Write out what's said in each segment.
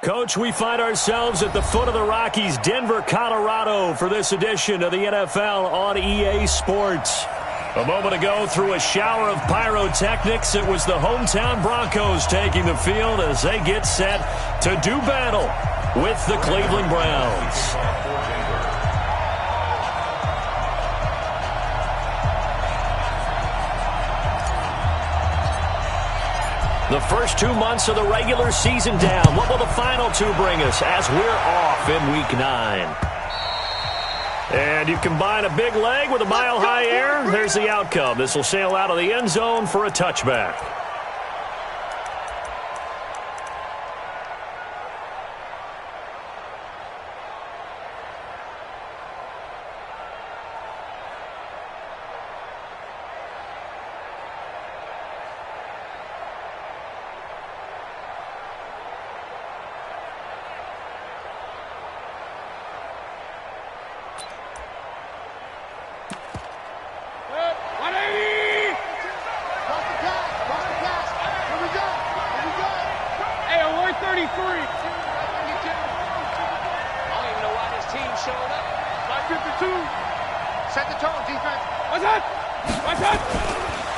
Coach, we find ourselves at the foot of the Rockies, Denver, Colorado, for this edition of the NFL on EA Sports. A moment ago, through a shower of pyrotechnics, it was the hometown Broncos taking the field as they get set to do battle with the Cleveland Browns. The first 2 months of the regular season down. What will the final two bring us as we're off in Week 9? And you combine a big leg with a mile-high air, there's the outcome. This will sail out of the end zone for a touchback.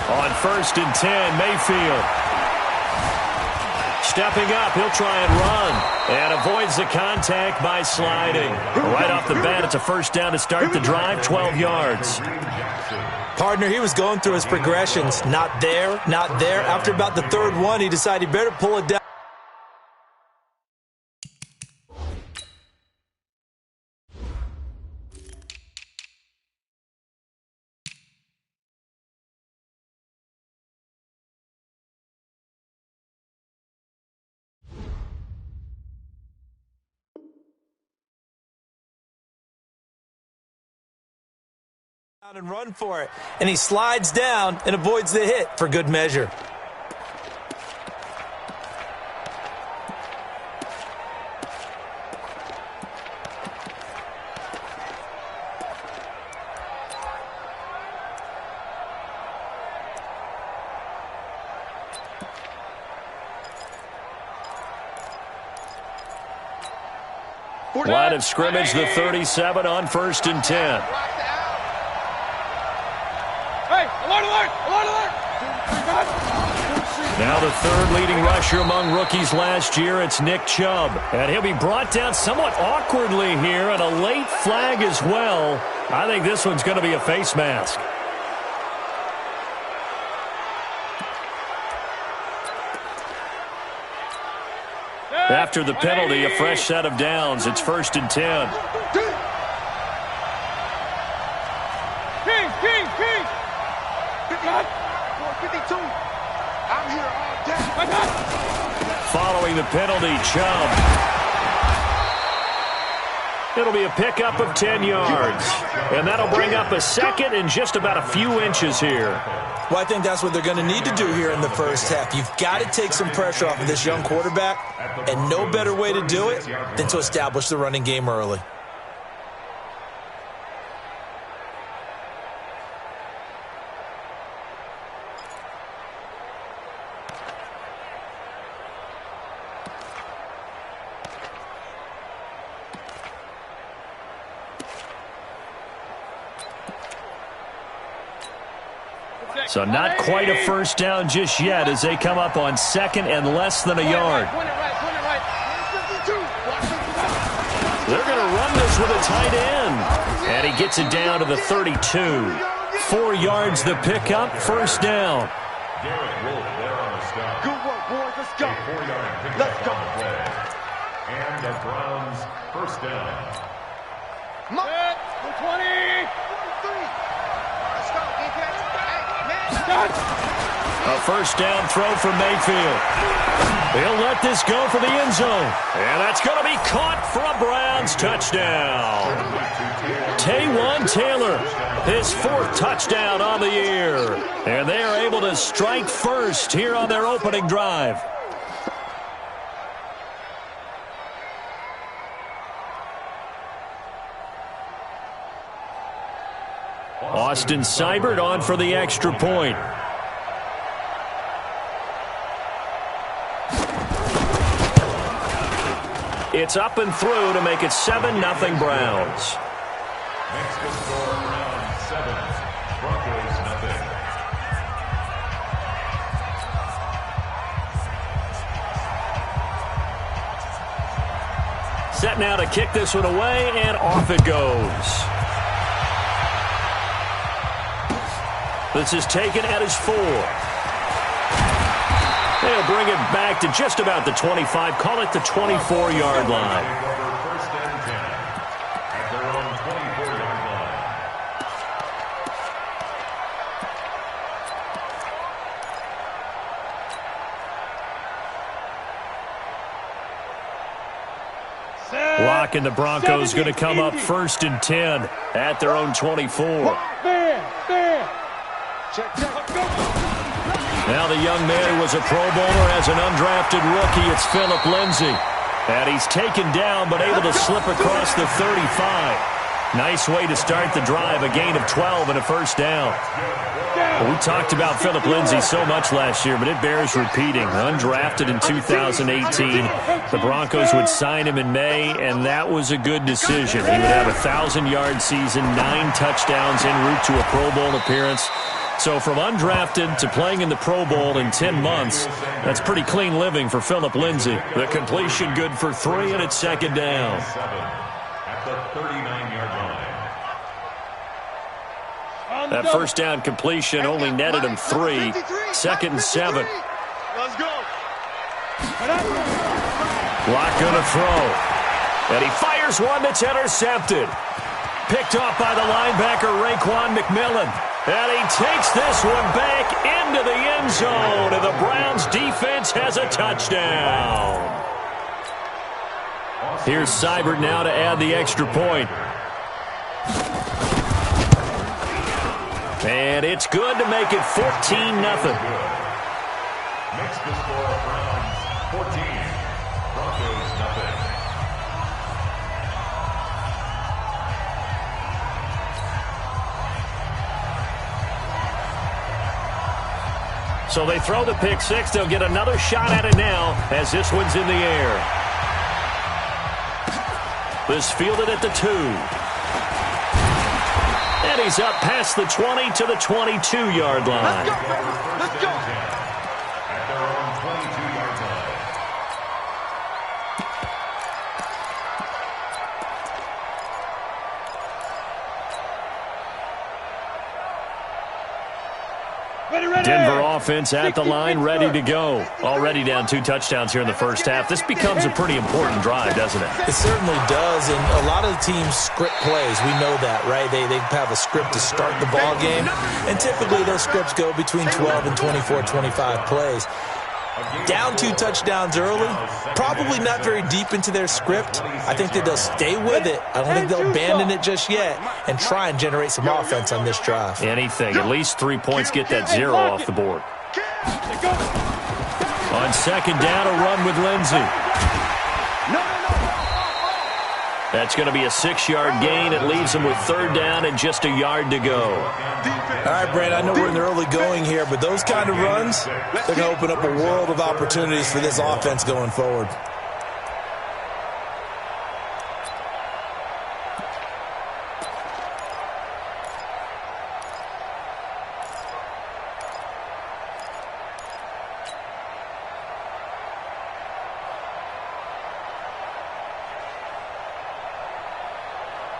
On 1st and 10, Mayfield. Stepping up, he'll try and run. And avoids the contact by sliding. Right off the bat, it's a first down to start the drive, 12 yards. Partner, he was going through his progressions. Not there, not there. After about the third one, he decided he better pull it down. And run for it, and he slides down and avoids the hit for good measure. Line of scrimmage, the 37 on 1st and 10. Now the third leading rusher among rookies last year, it's Nick Chubb. And he'll be brought down somewhat awkwardly here, and a late flag as well. I think this one's going to be a face mask. After the penalty, a fresh set of downs. It's 1st and 10. Following the penalty, Chubb. It'll be a pickup of 10 yards. And that'll bring up a second and just about a few inches here. Well, I think that's what they're going to need to do here in the first half. You've got to take some pressure off of this young quarterback, and no better way to do it than to establish the running game early. So not quite a first down just yet as they come up on 2nd and less than a yard. They're going to run this with a tight end. And he gets it down to the 32. 4 yards the pickup, first down. Good work, boys. Let's go. Let's go. And the Browns first down. 20. Let's go, defense. A first down throw for Mayfield. He'll let this go for the end zone. And that's going to be caught for a Browns touchdown. Taywan Taylor, his 4th touchdown on the year. And they are able to strike first here on their opening drive. Austin Seibert on for the extra point. It's up and through to make it 7-0 Browns. Next to score, Browns 7, Broncos nothing. Set now to kick this one away, and off it goes. This is taken at his 4. They'll bring it back to just about the 25. Call it the 24-yard line. First and 10 at their own 24-yard line. Lock and the Broncos going to come up first and 10 at their own 24. Now the young man who was a Pro Bowler as an undrafted rookie, it's Philip Lindsay. And he's taken down but able to slip across the 35. Nice way to start the drive, a gain of 12 and a first down. Well, we talked about Philip Lindsay so much last year, but it bears repeating. Undrafted in 2018, the Broncos would sign him in May, and that was a good decision. He would have a 1,000-yard season, 9 touchdowns en route to a Pro Bowl appearance. So from undrafted to playing in the Pro Bowl in 10 months, that's pretty clean living for Philip Lindsay. The completion good for 3, and it's second down. At the 39-yard line. That first down completion only netted him 3. Second and 7. Let's go. Lock gonna throw. And he fires one that's intercepted. Picked off by the linebacker, Raekwon McMillan. And he takes this one back into the end zone. And the Browns defense has a touchdown. Here's Seibert now to add the extra point. And it's good to make it 14-0. Next to score, Browns 14, Broncos nothing. So they throw the pick six. They'll get another shot at it now as this one's in the air. This fielded at the 2. And he's up past the 20 to the 22-yard line. Let's go. At their own 22-yard line. Denver offense at the line, ready to go. Already down 2 touchdowns here in the first half. This becomes a pretty important drive, doesn't it? It certainly does, and a lot of the teams script plays. We know that, right? They have a script to start the ball game, and typically those scripts go between 12 and 24, 25 plays. Down 2 touchdowns early, probably not very deep into their script. I think that they'll stay with it. I don't think they'll abandon it just yet and try and generate some offense on this drive. Anything. At least 3 points, get that 0 off the board. On second down, a run with Lindsay. That's going to be a 6-yard gain. It leaves them with third down and just a yard to go. All right, Brad, I know we're in the early going here, but those kind of runs, they're going to open up a world of opportunities for this offense going forward.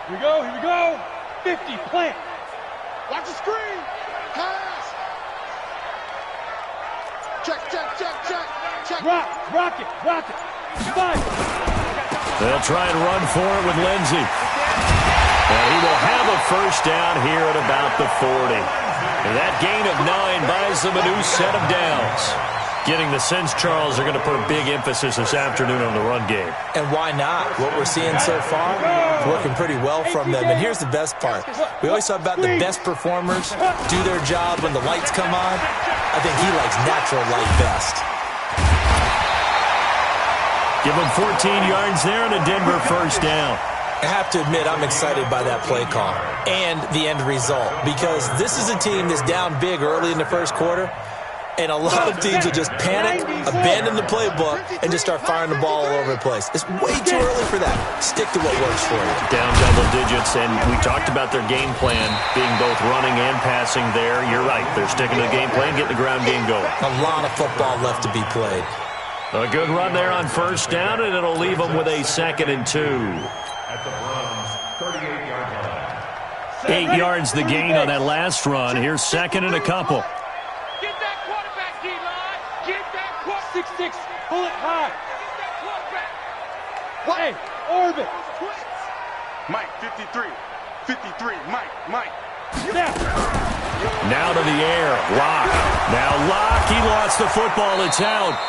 Here we go. 50, plant. Watch the screen. Pass. Check. Rock it. 5. They'll try and run for it with Lindsay. And he will have a first down here at about the 40. And that gain of 9 buys them a new set of downs. Getting the sense, Charles, are going to put a big emphasis this afternoon on the run game. And why not? What we're seeing so far is working pretty well from them. And here's the best part. We always talk about the best performers do their job when the lights come on. I think he likes natural light best. Give him 14 yards there and a Denver first down. I have to admit, I'm excited by that play call and the end result, because this is a team that's down big early in the first quarter. And a lot of teams will just panic, abandon the playbook, and just start firing the ball all over the place. It's way too early for that. Stick to what works for you. Down double digits, and we talked about their game plan being both running and passing there. You're right. They're sticking to the game plan, getting the ground game going. A lot of football left to be played. A good run there on first down, and it'll leave them with a 2nd and 2. At the Browns' 38-yard line. 8 yards the gain on that last run. Here's 2nd and a couple. Get that quarterback, D-line. Get that quarterback. 6-6. Pull it high. Get that quarterback. Hey, orbit. Mike, 53. 53. Mike. Now to the air. Lock. Now Lock. He lost the football. It's out.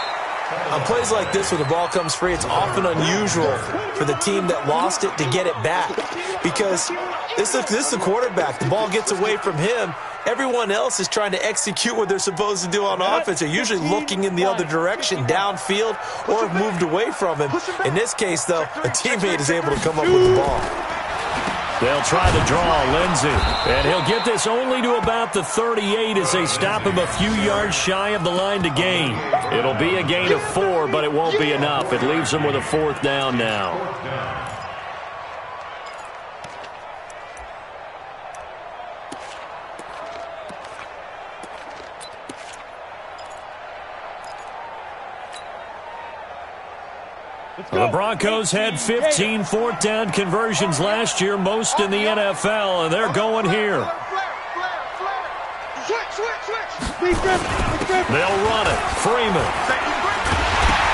On plays like this where the ball comes free, it's often unusual for the team that lost it to get it back. Because this is the quarterback. The ball gets away from him. Everyone else is trying to execute what they're supposed to do on offense. They're usually looking in the other direction, downfield, or have moved away from him. In this case, though, a teammate is able to come up with the ball. They'll try to draw Lindsey, and he'll get this only to about the 38 as they stop him a few yards shy of the line to gain. It'll be a gain of 4, but it won't be enough. It leaves them with a 4th down now. The Broncos had 15 4th-down conversions last year, most in the NFL, and they're going here. They'll run it. Freeman.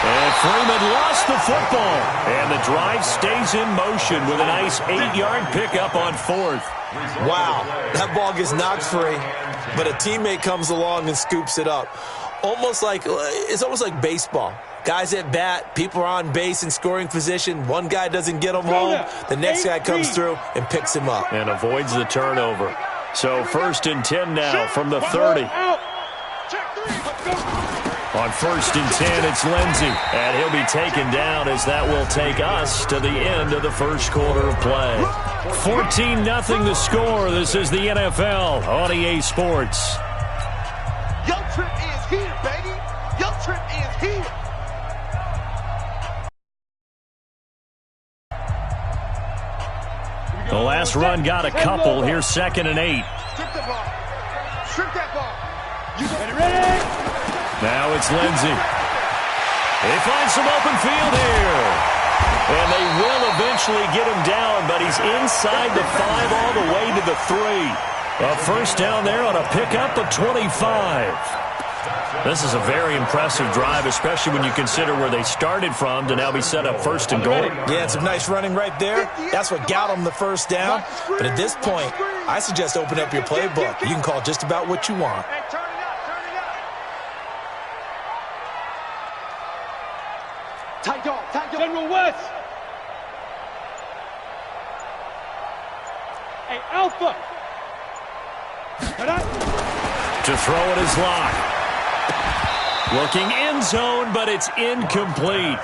And Freeman lost the football. And the drive stays in motion with a nice 8-yard pickup on 4th. Wow, that ball gets knocked free, but a teammate comes along and scoops it up. It's almost like baseball. Guys at bat, people are on base in scoring position. One guy doesn't get him home. The next guy comes through and picks him up. And avoids the turnover. So 1st and 10 now from the 30. On 1st and 10, it's Lindsey. And he'll be taken down as that will take us to the end of the first quarter of play. 14-0 the score. This is the NFL on EA Sports. Your trip is here, baby. Your trip is here. The last run got a couple. Here's 2nd and 8. Strip the ball. Strip that ball. You ready? Now it's Lindsey. They find some open field here. And they will eventually get him down, but he's inside the 5 all the way to the 3. A 1st down there on a pickup of 25. This is a very impressive drive, especially when you consider where they started from to now be set up 1st and goal. Yeah, some nice running right there. That's what got them the 1st down. But at this point, I suggest open up your playbook. You can call just about what you want. Hey, turn it up, turn it up. Tight dog, tight dog. General West. Hey, Alpha. To throw it is Lock. Looking end zone, but it's incomplete.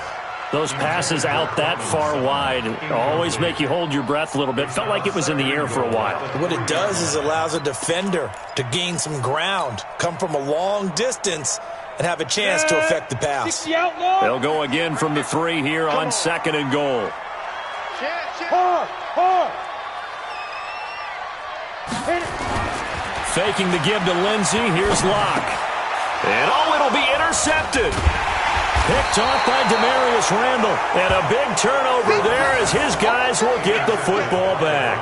Those passes out that far wide always make you hold your breath a little bit. Felt like it was in the air for a while. What it does is allows a defender to gain some ground, come from a long distance, and have a chance to affect the pass. They'll go again from the 3 here on 2nd and goal. Faking the give to Lindsey. Here's Lock. And it'll be intercepted. Picked off by Demarius Randall. And a big turnover there as his guys will get the football back.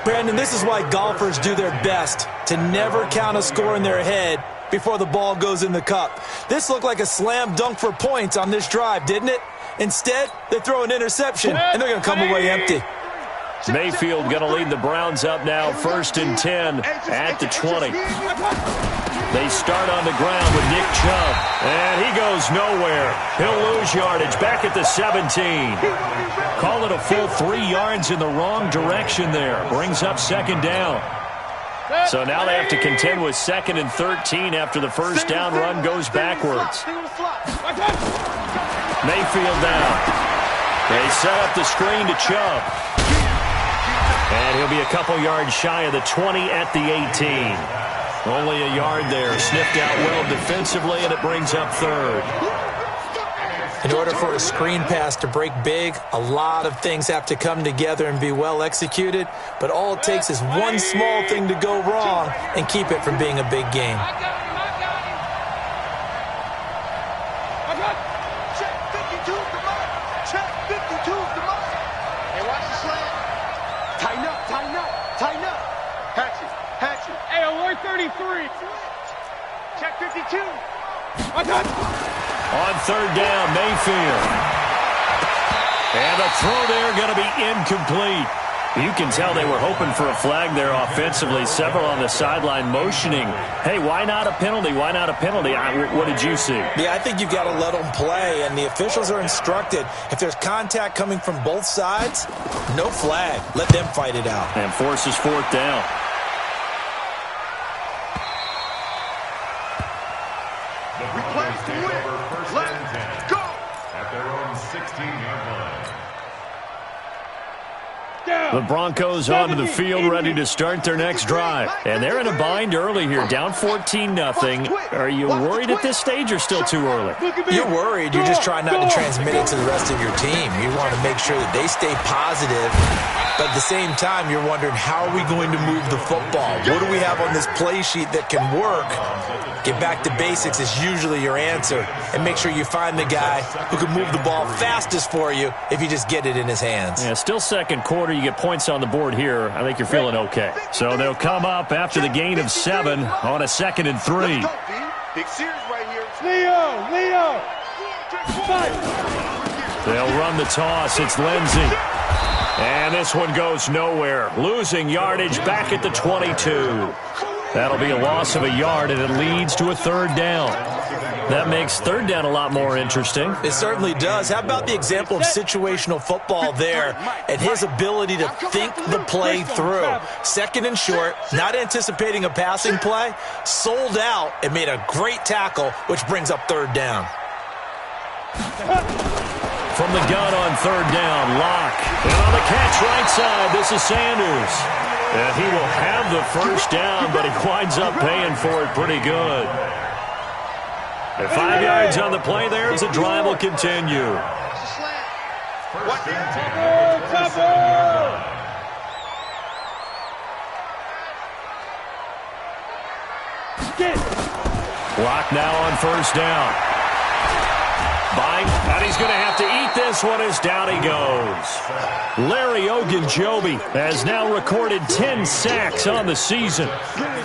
Brandon, this is why golfers do their best to never count a score in their head before the ball goes in the cup. This looked like a slam dunk for points on this drive, didn't it? Instead, they throw an interception, and they're going to come away empty. Mayfield going to lead the Browns up now, 1st and 10 at the 20. They start on the ground with Nick Chubb, and he goes nowhere. He'll lose yardage back at the 17. Call it a full 3 yards in the wrong direction there. Brings up 2nd down. So now they have to contend with 2nd and 13 after the 1st down run goes backwards. Mayfield down. They set up the screen to Chubb. And he'll be a couple yards shy of the 20 at the 18. Only a yard there. Sniffed out well defensively, and it brings up third. In order for a screen pass to break big, a lot of things have to come together and be well executed, but all it takes is one small thing to go wrong and keep it from being a big game. Check 52 the mark. Check 52 the mark. Hey, watch the slant. Tighten up, tighten up, tighten up. Hatchet, hatchet. Hey, alert 33. Check 52. I got On third down, Mayfield. And the throw there going to be incomplete. You can tell they were hoping for a flag there offensively. Several on the sideline motioning, hey, why not a penalty? Why not a penalty? What did you see? Yeah, I think you've got to let them play, and the officials are instructed, if there's contact coming from both sides, no flag. Let them fight it out. And forces fourth down. Replace the win. Let's go. At their own 16-yard line. The Broncos onto the field ready to start their next drive. And they're in a bind early here, down 14-0. Are you worried at this stage or still too early? You're worried. You're just trying not to transmit it to the rest of your team. You want to make sure that they stay positive. But at the same time, you're wondering, how are we going to move the football? What do we have on this play sheet that can work? Get back to basics is usually your answer. And make sure you find the guy who can move the ball fastest for you if you just get it in his hands. Yeah, still second quarter. You get points on the board here. I think you're feeling okay. So they'll come up after the gain of 7 on a 2nd and 3. Big series right here. Leo. They'll run the toss. It's Lindsey. And this one goes nowhere. Losing yardage back at the 22. That'll be a loss of a yard, and it leads to a third down. That makes third down a lot more interesting. It certainly does. How about the example of situational football there and his ability to think the play through? 2nd and short, not anticipating a passing play, sold out and made a great tackle, which brings up third down. From the gun on third down, Locke. And on the catch right side, this is Sanders. And he will have the first down, but he winds up paying for it pretty good. And 5 yards on the play there as the drive will continue. Locke now on first down. Buying, and he's going to have to eat this one as down he goes. Larry Ogunjobi has now recorded 10 sacks on the season.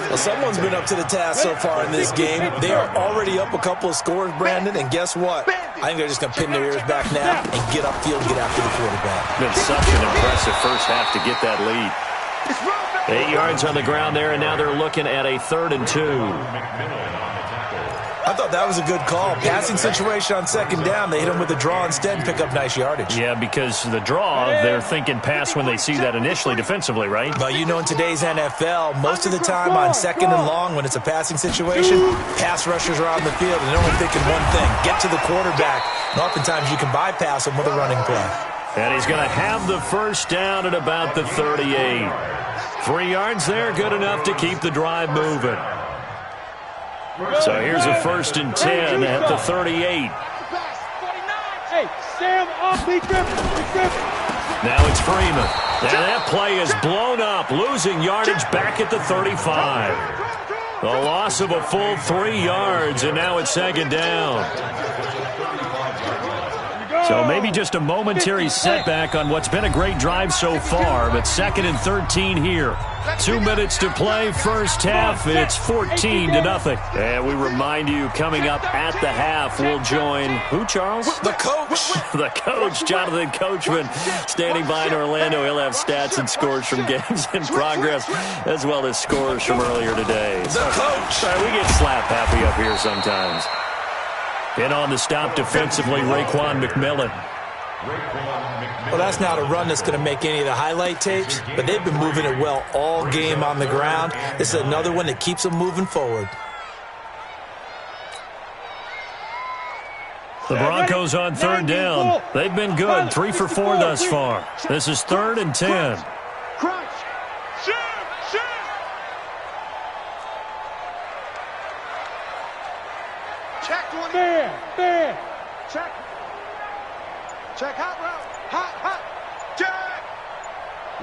Well, someone's been up to the task so far in this game. They are already up a couple of scores, Brandon, and guess what? I think they're just going to pin their ears back now and get upfield and get after the quarterback. Been such an impressive first half to get that lead. 8 yards on the ground there, and now they're looking at a 3rd and 2. I thought that was a good call. Passing situation on 2nd down. They hit him with a draw instead and pick up nice yardage. Yeah, because the draw, they're thinking pass when they see that initially defensively, right? But you know, in today's NFL, most of the time on 2nd and long, when it's a passing situation, pass rushers are on the field, and they're only thinking one thing, get to the quarterback. And oftentimes you can bypass them with a running play. And he's going to have the first down at about the 38. 3 yards there, good enough to keep the drive moving. So here's a 1st and 10 at the 38. Hey, Sam, off, be Griffin. Now it's Freeman. And that play is blown up, losing yardage back at the 35. The loss of a full 3 yards, and now it's 2nd down. So maybe just a momentary setback on what's been a great drive so far, but 2nd and 13 here. 2 minutes to play, first half. It's 14-0. And we remind you, coming up at the half, we'll join who, Charles? The coach. The coach, Jonathan Coachman, standing by in Orlando. He'll have stats and scores from games in progress, as well as scores from earlier today. The coach. We get slap happy up here sometimes. In on the stop defensively, Raekwon McMillan. Well, that's not a run that's going to make any of the highlight tapes, but they've been moving it well all game on the ground. This is another one that keeps them moving forward. The Broncos on third down. They've been good, 3 for 4 thus far. This is 3rd and 10. Check 20. Man. Check. Check hot route. Hot. Check.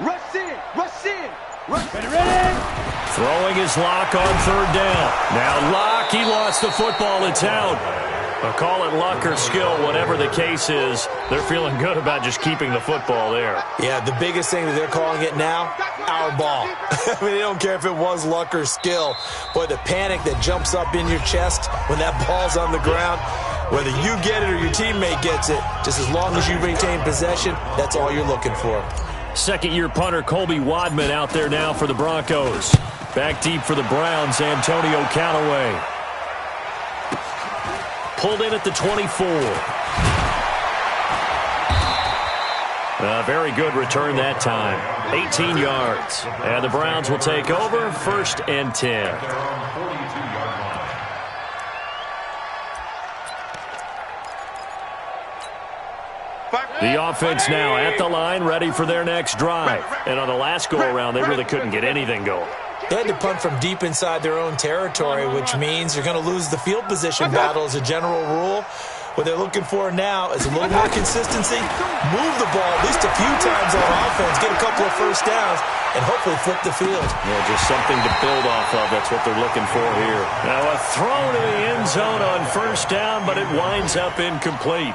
Rush in. Ready. Throwing his lock on third down. Now Lock, he lost the football. It's out. But call it luck or skill, whatever the case is, they're feeling good about just keeping the football there. Yeah, the biggest thing that they're calling it now, our ball. I mean, they don't care if it was luck or skill. Boy, the panic that jumps up in your chest when that ball's on the ground, whether you get it or your teammate gets it, just as long as you retain possession, that's all you're looking for. Second-year punter Colby Wadman out there now for the Broncos. Back deep for the Browns, Antonio Callaway. Pulled in at the 24. A very good return that time. 18 yards. And the Browns will take over, 1st and 10. The offense now at the line, ready for their next drive. And on the last go-around, they really couldn't get anything going. They had to punt from deep inside their own territory, which means you're going to lose the field position battle as a general rule. What they're looking for now is a little more consistency, move the ball at least a few times on offense, get a couple of first downs, and hopefully flip the field. Yeah, just something to build off of. That's what they're looking for here. Now a throw to the end zone on first down, but it winds up incomplete.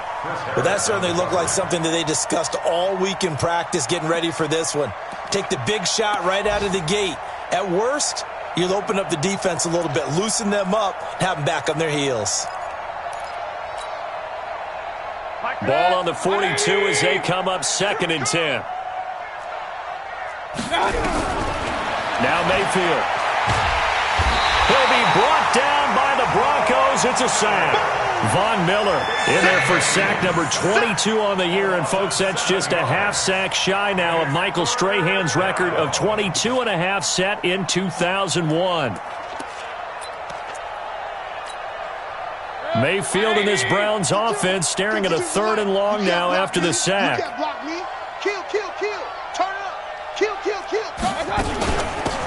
Well, that certainly looked like something that they discussed all week in practice, getting ready for this one. Take the big shot right out of the gate. At worst, you'll open up the defense a little bit, loosen them up, and have them back on their heels. Ball on the 42 as they come up 2nd and 10. Now Mayfield. He'll be brought down by the Broncos. It's a sack. Von Miller in there for sack number 22 on the year. And, folks, that's just a half sack shy now of Michael Strahan's record of 22.5 set in 2001. Mayfield in this Browns offense staring at a 3rd and long now after the sack. Kill. Turn up. Kill.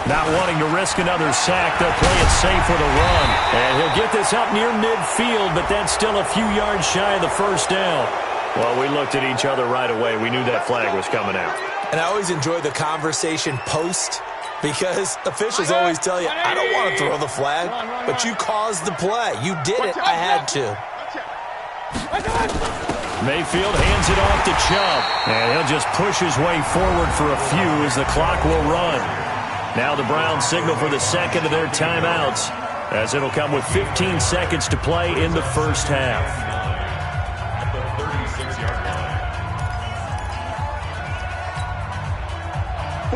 Not wanting to risk another sack, they'll play it safe with a run. And he'll get this up near midfield, but that's still a few yards shy of the first down. Well, we looked at each other right away. We knew that flag was coming out. And I always enjoy the conversation post, because officials always tell you, I don't want to throw the flag, but you caused the play. You did it. I had to. Mayfield hands it off to Chubb, and he'll just push his way forward for a few as the clock will run. Now the Browns signal for the second of their timeouts, as it'll come with 15 seconds to play in the first half.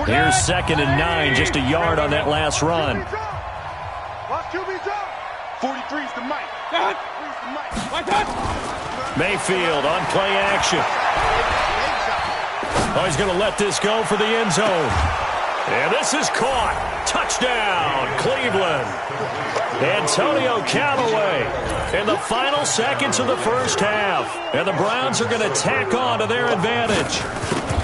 Here's 2nd and 9, just a yard on that last run. 43's the mic. Mayfield on play action. Oh, he's going to let this go for the end zone. And this is caught. Touchdown, Cleveland. Antonio Callaway in the final seconds of the first half. And the Browns are going to tack on to their advantage.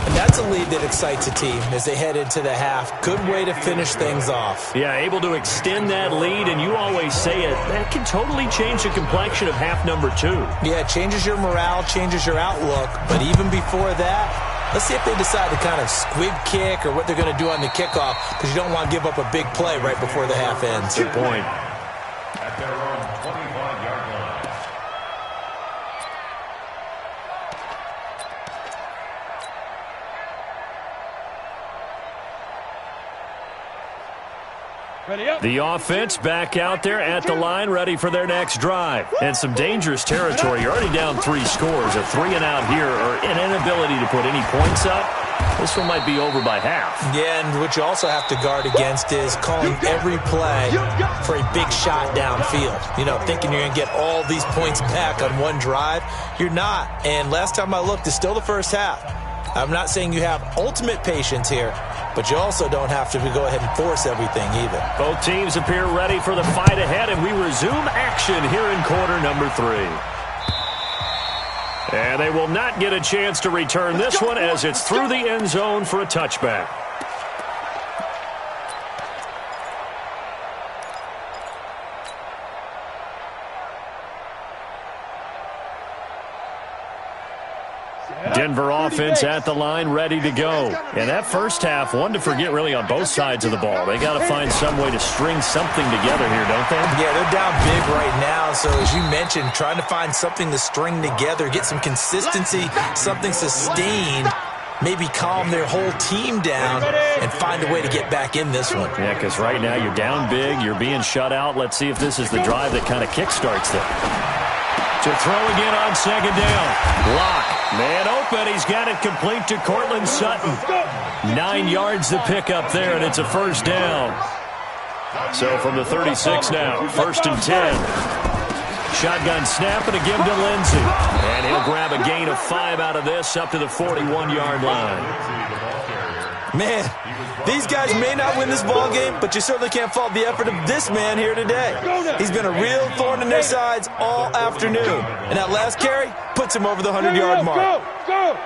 And that's a lead that excites a team as they head into the half. Good way to finish things off. Yeah, able to extend that lead, and you always say it, that can totally change the complexion of half number 2. Yeah, it changes your morale, changes your outlook. But even before that, let's see if they decide to kind of squib kick or what they're going to do on the kickoff, because you don't want to give up a big play right before the half ends. Good point. At their own 25-yard line. The offense back out there at the line, ready for their next drive. And some dangerous territory. You're already down 3 scores. A 3-and-out here, or an inability to put any points up. This one might be over by half. Yeah, and what you also have to guard against is calling every play for a big shot downfield. You know, thinking you're going to get all these points back on one drive. You're not. And last time I looked, it's still the first half. I'm not saying you have ultimate patience here, but you also don't have to go ahead and force everything either. Both teams appear ready for the fight ahead, and we resume action here in quarter number 3. And they will not get a chance to return this one as it's through the end zone for a touchback. Denver offense at the line, ready to go. And that first half, one to forget really on both sides of the ball. They got to find some way to string something together here, don't they? Yeah, they're down big right now. So as you mentioned, trying to find something to string together, get some consistency, something sustained, maybe calm their whole team down and find a way to get back in this one. Yeah, because right now you're down big, you're being shut out. Let's see if this is the drive that kind of kickstarts them. To throw again on second down. Lock. Man open. He's got it complete to Cortland Sutton. 9 yards to pick up there, and it's a first down. So from the 36 now, 1st and 10. Shotgun snap and a give to Lindsey. And he'll grab a gain of 5 out of this up to the 41-yard line. Man, these guys may not win this ball game, but you certainly can't fault the effort of this man here today. He's been a real thorn in their sides all afternoon. And that last carry puts him over the 100-yard mark. Go!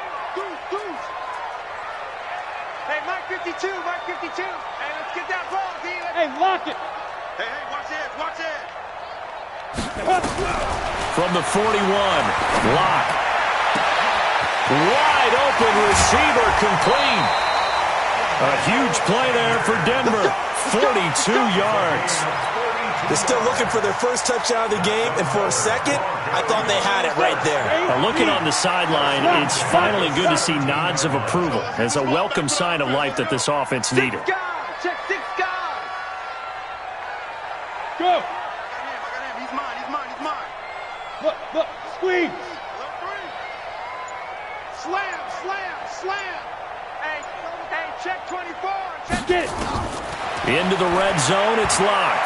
Hey, Mike 52, Mike 52. Hey, let's get that ball, D. Hey, lock it! Hey, watch it, watch it. From the 41, Lock. Wide open receiver complete. A huge play there for Denver. 42 yards. They're still looking for their first touchdown of the game, and for a second, I thought they had it right there. Looking on the sideline, it's finally good to see nods of approval as a welcome sign of life that this offense needed. Check 6 guys. Go! I got him. He's mine. Look, squeeze! Slam. Hey, check 24. Get it! Into the red zone, it's Lock.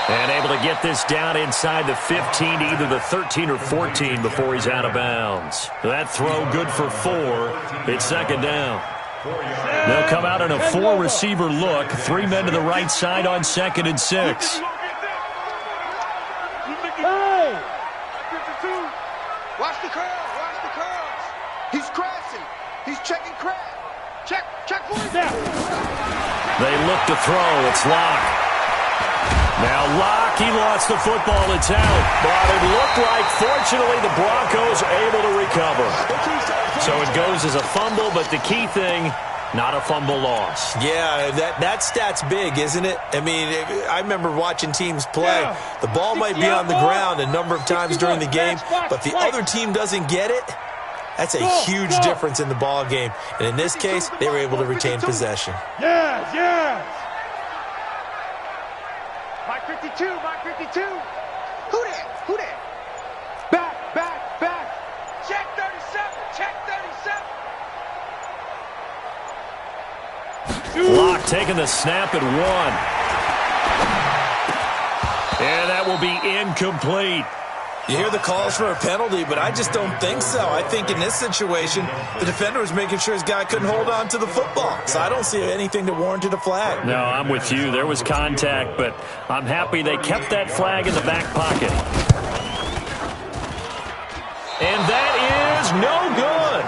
And able to get this down inside the 15 to either the 13 or 14 before he's out of bounds. That throw good for 4. It's second down. They'll come out in a 4-receiver look. 3 men to the right side on 2nd and 6. Hey! Watch the curls. He's crashing. He's checking crash. Check for it. They look to throw. It's Lock. Now Lock, he lost the football. It's out. But it looked like, fortunately, the Broncos able to recover. So it goes as a fumble, but the key thing, not a fumble loss. Yeah, that stat's big, isn't it? I mean, I remember watching teams play. The ball might be on the ground a number of times during the game, but the other team doesn't get it. That's a huge difference in the ball game. And in this case, they were able to retain possession. Yes! Mike 52. Who that? Back. Check 37. Lock taking the snap at 1. And that will be incomplete. You hear the calls for a penalty, but I just don't think so. I think in this situation, the defender was making sure his guy couldn't hold on to the football. So I don't see anything that warranted a flag. No, I'm with you. There was contact, but I'm happy they kept that flag in the back pocket. And that is no good.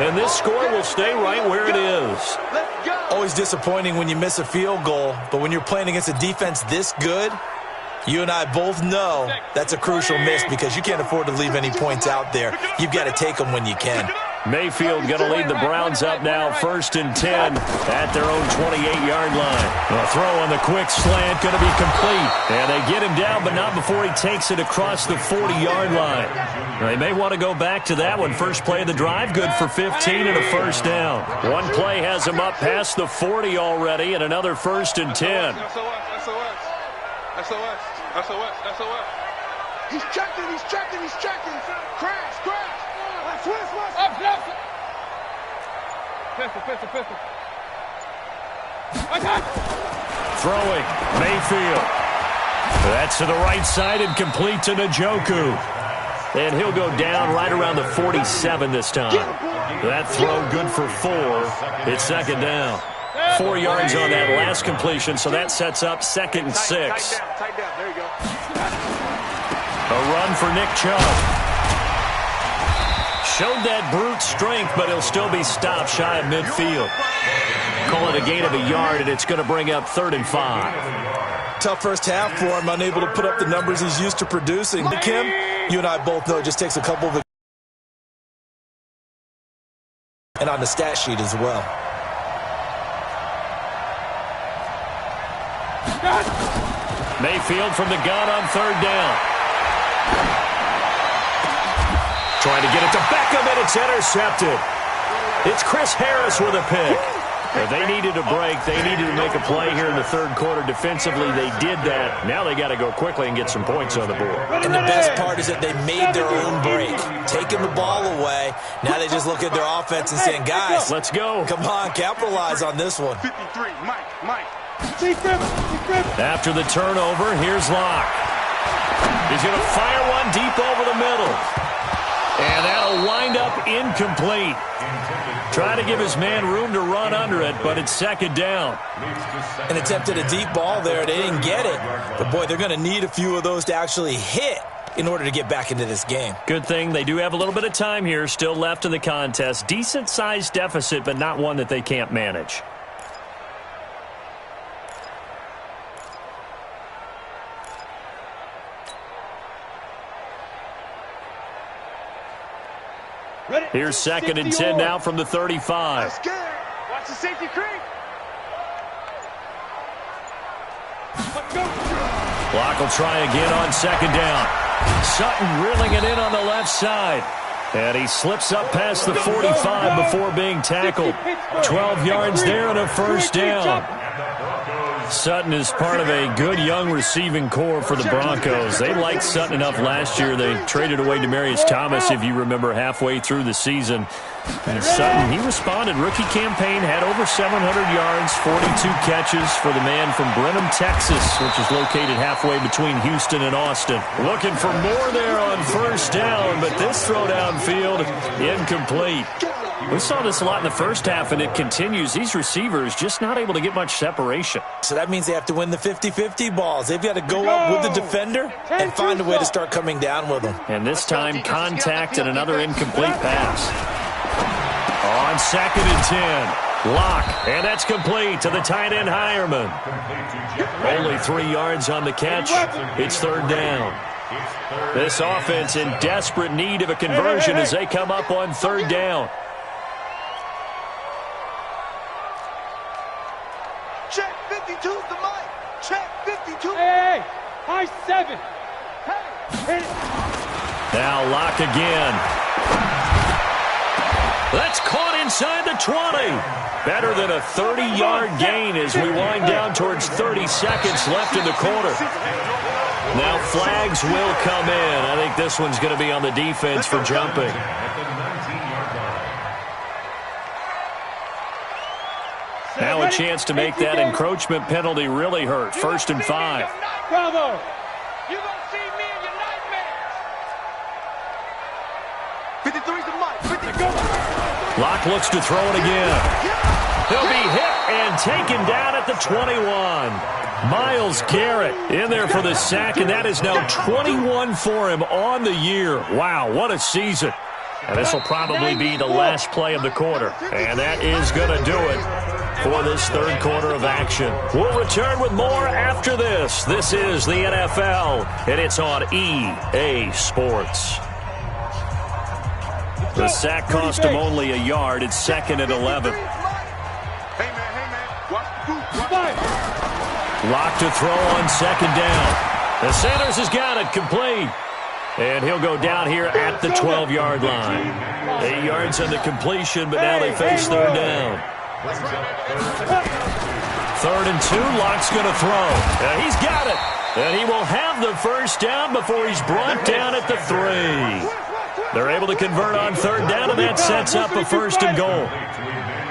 And this score will stay right where it is. Let's go. Always disappointing when you miss a field goal, but when you're playing against a defense this good, you and I both know that's a crucial miss because you can't afford to leave any points out there. You've got to take them when you can. Mayfield going to lead the Browns up now, 1st and 10 at their own 28-yard line. A throw on the quick slant going to be complete. And they get him down, but not before he takes it across the 40-yard line. They may want to go back to that one. First play of the drive, good for 15 and a first down. One play has him up past the 40 already, and another 1st and 10. SOS. He's checking. Crash. Switch. Pistol. Throwing, Mayfield. That's to the right side and complete to Njoku. And he'll go down right around the 47 this time. That throw good for 4. It's second down. 4 yards on that last completion, so that sets up 2nd and 6. Tight down. There you go. A run for Nick Chubb. Showed that brute strength, but he'll still be stopped shy of midfield. Call it a gain of a yard, and it's going to bring up 3rd and 5. Tough first half for him, unable to put up the numbers he's used to producing. Kim, you and I both know it just takes a couple of and on the stat sheet as well. Mayfield from the gun on third down. Trying to get it to Beckham, and it's intercepted. It's Chris Harris with a pick. But they needed a break. They needed to make a play here in the third quarter. Defensively, they did that. Now they got to go quickly and get some points on the board. And the best part is that they made their own break. Taking the ball away. Now they just look at their offense and saying, guys, let's go. Come on, capitalize on this one. 53, Mike. After the turnover, here's Locke. He's going to fire one deep over the middle. And that'll wind up incomplete. Try to give his man room to run under it, but it's second down. And attempted a deep ball there. They didn't get it. But, boy, they're going to need a few of those to actually hit in order to get back into this game. Good thing they do have a little bit of time here still left in the contest. Decent-sized deficit, but not one that they can't manage. Here's second and 10 now from the 35. That's good. Watch the safety creep. Locke will try again on second down. Sutton reeling it in on the left side. And he slips up past the 45 before being tackled. 12 yards there and a first down. Sutton is part of a good young receiving core for the Broncos. They liked Sutton enough last year. They traded away Demaryius Thomas, if you remember, halfway through the season. And Sutton, he responded. Rookie campaign, had over 700 yards, 42 catches for the man from Brenham, Texas, which is located halfway between Houston and Austin. Looking for more there on first down, but this throw downfield, incomplete. We saw this a lot in the first half, and it continues. These receivers just not able to get much separation. So that means they have to win the 50-50 balls. They've got to go up with the defender and find a way to start coming down with them. And this time, contact and another incomplete pass. On second and 10, Locke, and that's complete to the tight end Hireman. Only 3 yards on the catch. It's third down. This offense in desperate need of a conversion as they come up on third down. Check 52's the mic. Check 52. Hey, high 7. Hey. Now Locke again. That's caught inside the 20. Better than a 30-yard gain as we wind down towards 30 seconds left in the quarter. Now flags will come in. I think this one's going to be on the defense for jumping. Now a chance to make that encroachment penalty really hurt. First and 5. Bravo. You're going to see me in your nightmares. 53's the mic. 50. Locke looks to throw it again. He'll be hit and taken down at the 21. Myles Garrett in there for the sack, and that is now 21 for him on the year. Wow, what a season. And this will probably be the last play of the quarter. And that is going to do it for this third quarter of action. We'll return with more after this. This is the NFL, and it's on EA Sports. The sack cost him only a yard. It's second and 11. Hey, man. Watch the boot. Locke to throw on second down. The Sanders has got it complete. And he'll go down here at the 12-yard line. 8 yards on the completion, but now they face third down. Third and 2, Locke's going to throw. He's got it. And he will have the first down before he's brought down at the 3. They're able to convert on third down, and that sets up a first and goal.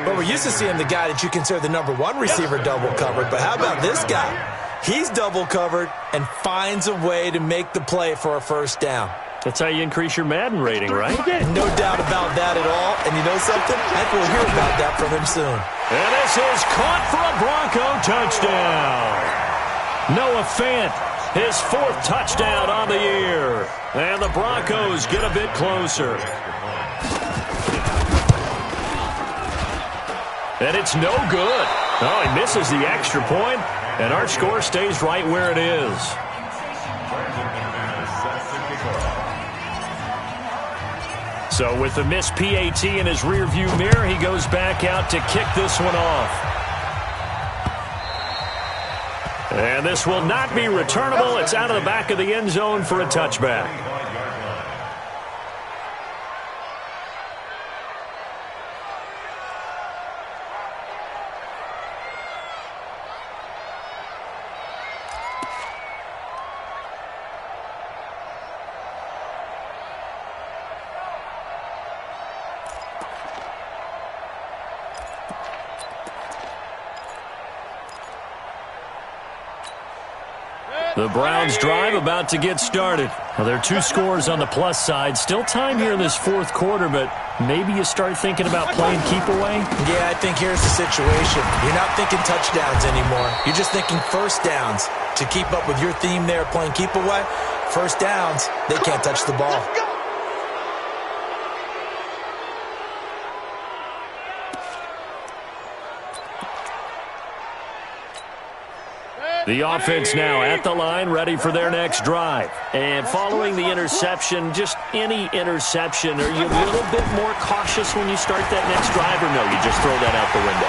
But we're used to seeing the guy that you consider the number one receiver double covered. But how about this guy? He's double covered and finds a way to make the play for a first down. That's how you increase your Madden rating, right? No doubt about that at all. And you know something? I think we'll hear about that from him soon. And this is caught for a Bronco touchdown. Noah Fant, his 4th touchdown on the year. And the Broncos get a bit closer. And it's no good. Oh, he misses the extra point, and our score stays right where it is. So with the missed PAT in his rearview mirror, he goes back out to kick this one off. And this will not be returnable. It's out of the back of the end zone for a touchback. The Browns drive about to get started. Well, there are two scores on the plus side. Still time here in this fourth quarter, but maybe you start thinking about playing keep away? Yeah, I think here's the situation. You're not thinking touchdowns anymore. You're just thinking first downs. To keep up with your theme there, playing keep away, first downs, they can't touch the ball. The offense now at the line, ready for their next drive. And following the interception, just any interception, are you a little bit more cautious when you start that next drive, or no, you just throw that out the window?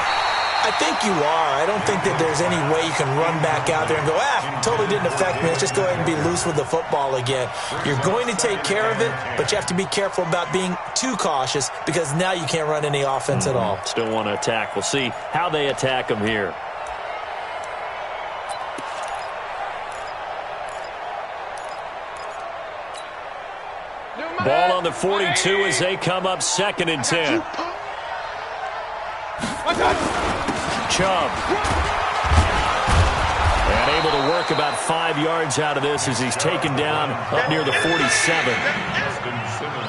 I think you are. I don't think that there's any way you can run back out there and go, totally didn't affect me. Let's just go ahead and be loose with the football again. You're going to take care of it, but you have to be careful about being too cautious because now you can't run any offense at all. Still want to attack. We'll see how they attack them here. Ball on the 42 as they come up 2nd and 10. Chubb. And able to work about 5 yards out of this as he's taken down up near the 47.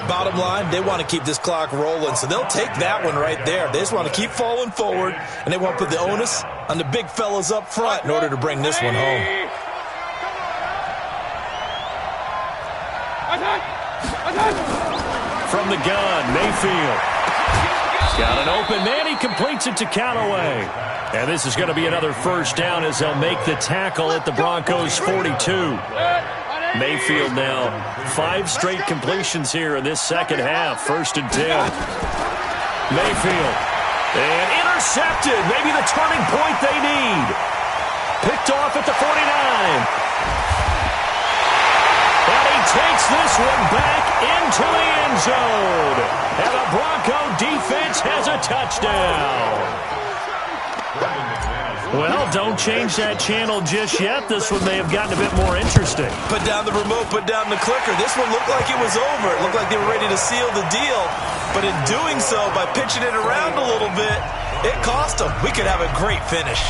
Bottom line, they want to keep this clock rolling, so they'll take that one right there. They just want to keep falling forward, and they want to put the onus on the big fellas up front in order to bring this one home. From the gun, Mayfield. Got an open man. He completes it to Callaway. And this is going to be another first down as they'll make the tackle at the Broncos' 42. Mayfield now 5 straight completions here in this second half. 1st and 10. Mayfield. And intercepted. Maybe the turning point they need. Picked off at the 49. And he takes this one back into the end zone. And the Bronco defense has a touchdown. Well, don't change that channel just yet. This one may have gotten a bit more interesting. Put down the remote, put down the clicker. This one looked like it was over. It looked like they were ready to seal the deal. But in doing so, by pitching it around a little bit, it cost them. We could have a great finish.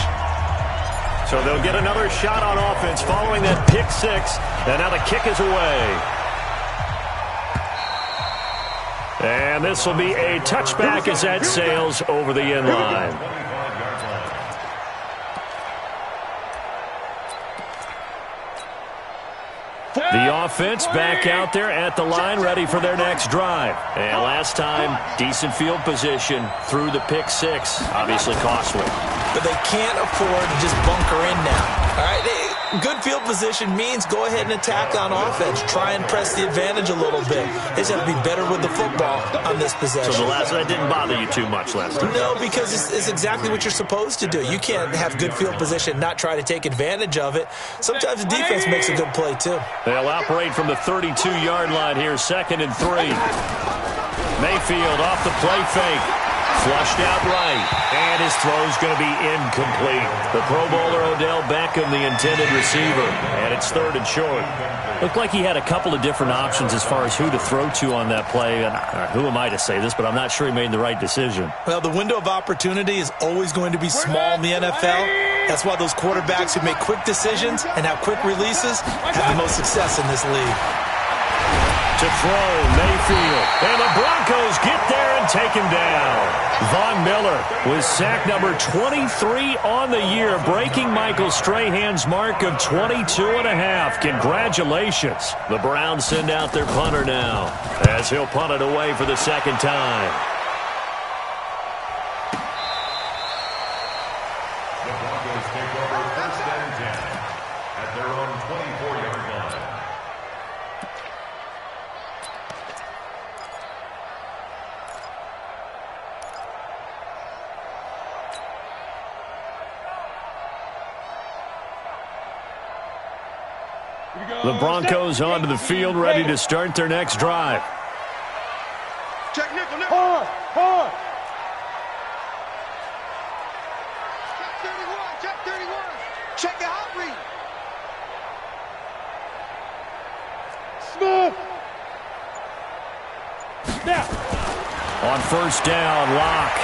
So they'll get another shot on offense following that pick 6. And now the kick is away. And this will be a touchback as that sails over the end line. The offense back out there at the line, ready for their next drive. And last time, decent field position through the pick 6. Obviously costly. But they can't afford to just bunker in now. All right, good field position means go ahead and attack on offense. Try and press the advantage a little bit. They just have to be better with the football on this possession. So that didn't bother you too much last time? No, because it's exactly what you're supposed to do. You can't have good field position, not try to take advantage of it. Sometimes the defense makes a good play, too. They'll operate from the 32-yard line here, 2nd and 3. Mayfield off the play fake. Flushed out right, and his throw's going to be incomplete. The Pro Bowler Odell Beckham, the intended receiver, and it's 3rd and short. Looked like he had a couple of different options as far as who to throw to on that play. And who am I to say this, but I'm not sure he made the right decision. Well, the window of opportunity is always going to be small in the NFL. That's why those quarterbacks who make quick decisions and have quick releases have the most success in this league. To throw, Mayfield. And the Broncos get there and take him down. Von Miller with sack number 23 on the year, breaking Michael Strahan's mark of 22.5. Congratulations. The Browns send out their punter now as he'll punt it away for the 2nd time. The Broncos take over 1st and 10 at their own 24-yard line. The Broncos onto the field, ready to start their next drive. Check nickel, nickel. Hard. Check 31. Check your hot read. Smooth. Now. On first down, Locke.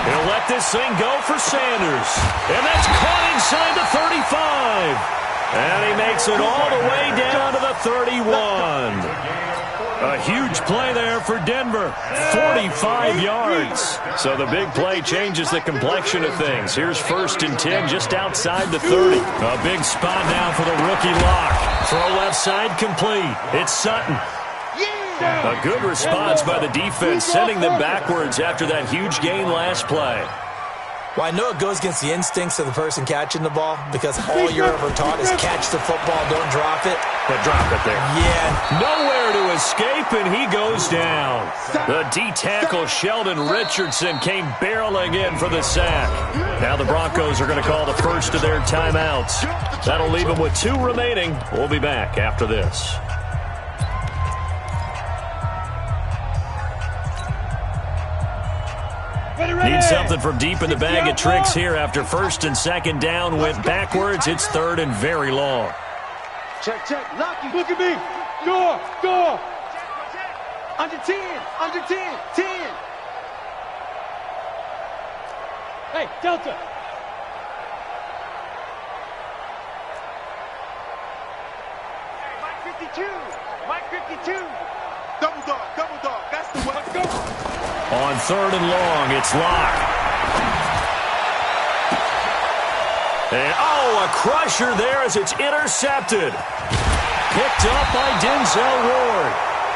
He'll let this thing go for Sanders. And that's caught inside the 35. And he makes it all the way down to the 31. A huge play there for Denver. 45 yards. So the big play changes the complexion of things. Here's 1st and 10 just outside the 30. A big spot now for the rookie Locke. Throw left side complete. It's Sutton. A good response by the defense, sending them backwards after that huge gain last play. Well, I know it goes against the instincts of the person catching the ball because all you're ever taught is catch the football, don't drop it. But drop it there. Yeah. Nowhere to escape, and he goes down. The D-tackle Sheldon Richardson came barreling in for the sack. Now the Broncos are going to call the first of their timeouts. That'll leave them with 2 remaining. We'll be back after this. Need something from deep in the bag of tricks here after 1st and 2nd down went backwards. It's 3rd and very long. Check. Lucky. Look at me. Go. Under 10. 10. Hey, Delta. Mike 52. Double dog. That's the way. Let's go. On 3rd and long, it's Locke. And, a crusher there as it's intercepted. Picked up by Denzel Ward.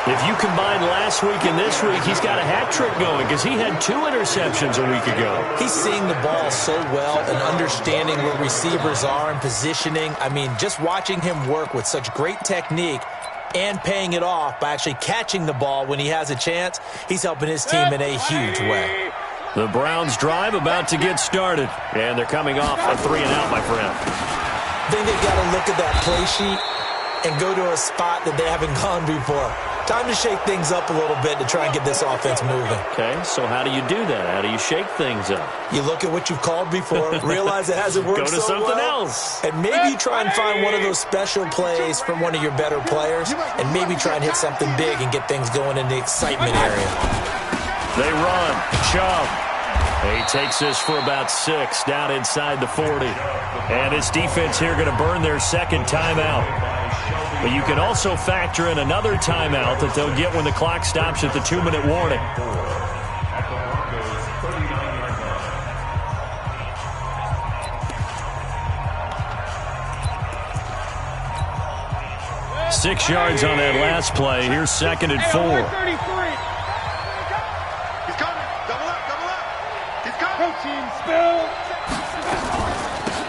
If you combine last week and this week, he's got a hat trick going because he had 2 interceptions a week ago. He's seeing the ball so well and understanding where receivers are and positioning. I mean, just watching him work with such great technique and paying it off by actually catching the ball when he has a chance, he's helping his team in a huge way. The Browns drive about to get started, and they're coming off a 3-and-out, my friend. I think they've got to look at that play sheet and go to a spot that they haven't gone before. Time to shake things up a little bit to try and get this offense moving. Okay, so how do you do that? How do you shake things up? You look at what you've called before, realize it hasn't worked so well. Go to something else. And maybe try and find one of those special plays from one of your better players, and maybe try and hit something big and get things going in the excitement area. They run. Chubb. He takes this for about 6 down inside the 40. And this defense here going to burn their 2nd timeout. But you can also factor in another timeout that they'll get when the clock stops at the 2-minute warning. Six yards on that last play. Here's 2nd and 4. He's coming. Double up. He's coming. Coaching spill.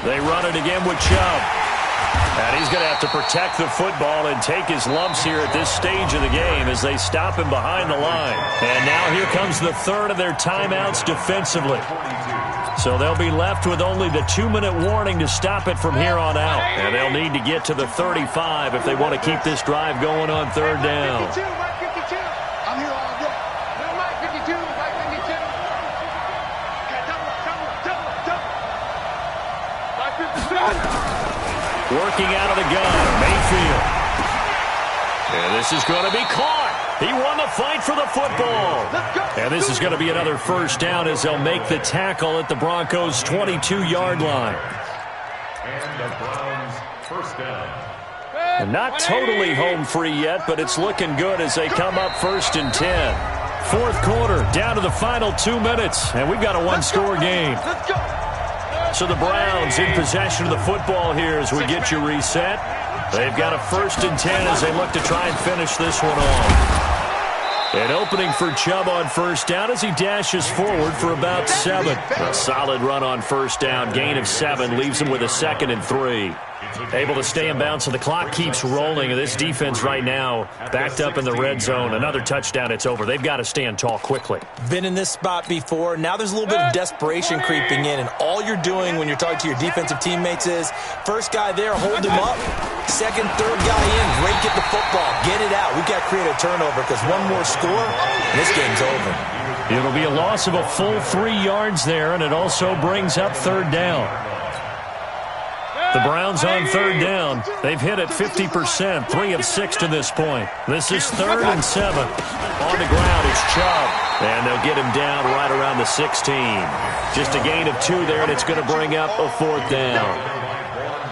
They run it again with Chubb. And he's going to have to protect the football and take his lumps here at this stage of the game as they stop him behind the line. And now here comes the 3rd of their timeouts defensively. So they'll be left with only the 2-minute warning to stop it from here on out. And they'll need to get to the 35 if they want to keep this drive going on 3rd down. Mike 52. I'm here all day. Mike 52. Okay, double. Mike 57. Working out of the gun, Mayfield. And this is going to be caught. He won the fight for the football. And this is going to be another 1st down as they'll make the tackle at the Broncos' 22-yard line. And the Browns' 1st down. And not totally home free yet, but it's looking good as they come up 1st and 10. 4th quarter, down to the final 2 minutes, and we've got a 1-score game. Let's go. So the Browns in possession of the football here as we get you reset. They've got a 1st and 10 as they look to try and finish this one off. An opening for Chubb on 1st down as he dashes forward for about 7. A solid run on 1st down. Gain of 7 leaves him with a 2nd and 3. Able to stay in bounds, so the clock keeps rolling. This defense right now backed up in the red zone. Another touchdown, it's over. They've got to stand tall quickly. Been in this spot before. Now there's a little bit of desperation creeping in, and all you're doing when you're talking to your defensive teammates is first guy there, hold him up. Second, third guy in, rake at the football. Get it out. We've got to create a turnover because one more score, and this game's over. It'll be a loss of a full 3 yards there, and it also brings up third down. The Browns on third down. They've hit it 50%, 3 of 6 to this point. This is 3rd and 7. On the ground, it's Chubb. And they'll get him down right around the 16. Just a gain of 2 there, and it's going to bring up a 4th down.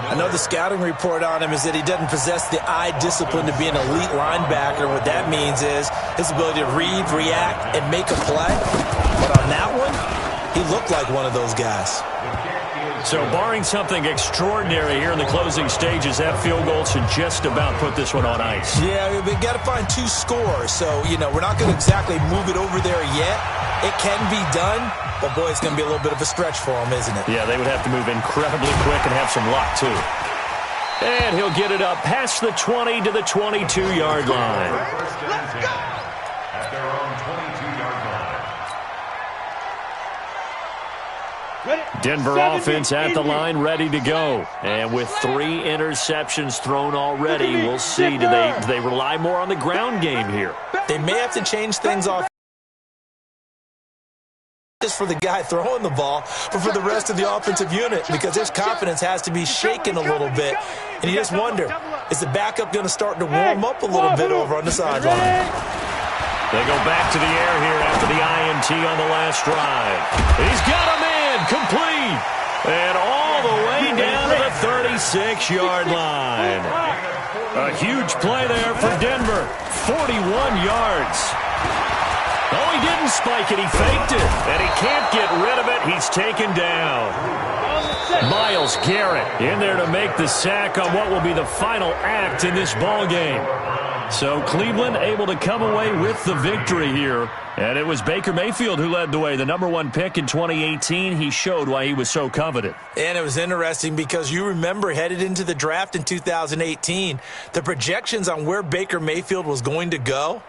I know the scouting report on him is that he doesn't possess the eye discipline to be an elite linebacker. What that means is his ability to read, react, and make a play. But on that one, he looked like one of those guys. So barring something extraordinary here in the closing stages, that field goal should just about put this one on ice. Yeah, we got to find 2 scores. So, we're not going to exactly move it over there yet. It can be done, but, boy, it's going to be a little bit of a stretch for him, isn't it? Yeah, they would have to move incredibly quick and have some luck, too. And he'll get it up past the 20 to the 22-yard line. Let's go! At their own 22-yard line. Denver offense at the line, ready to go. And with 3 interceptions thrown already, we'll see. Do they rely more on the ground game here? They may have to change things off. Just for the guy throwing the ball, but for the rest of the offensive unit, because his confidence has to be shaken a little bit. And you just wonder, is the backup going to start to warm up a little bit over on the sideline? They go back to the air here after the INT on the last drive. He's got a man complete. And all the way down to the 36-yard line. A huge play there for Denver. 41 yards. No, he didn't spike it. He faked it. And he can't get rid of it. He's taken down. Myles Garrett in there to make the sack on what will be the final act in this ball game. So Cleveland able to come away with the victory here. And it was Baker Mayfield who led the way. The #1 pick in 2018. He showed why he was so coveted. And it was interesting because you remember headed into the draft in 2018, the projections on where Baker Mayfield was going to go,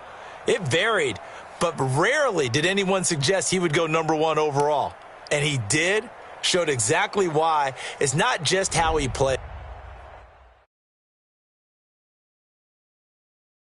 it varied. But rarely did anyone suggest he would go #1 overall. And he did, showed exactly why. It's not just how he played.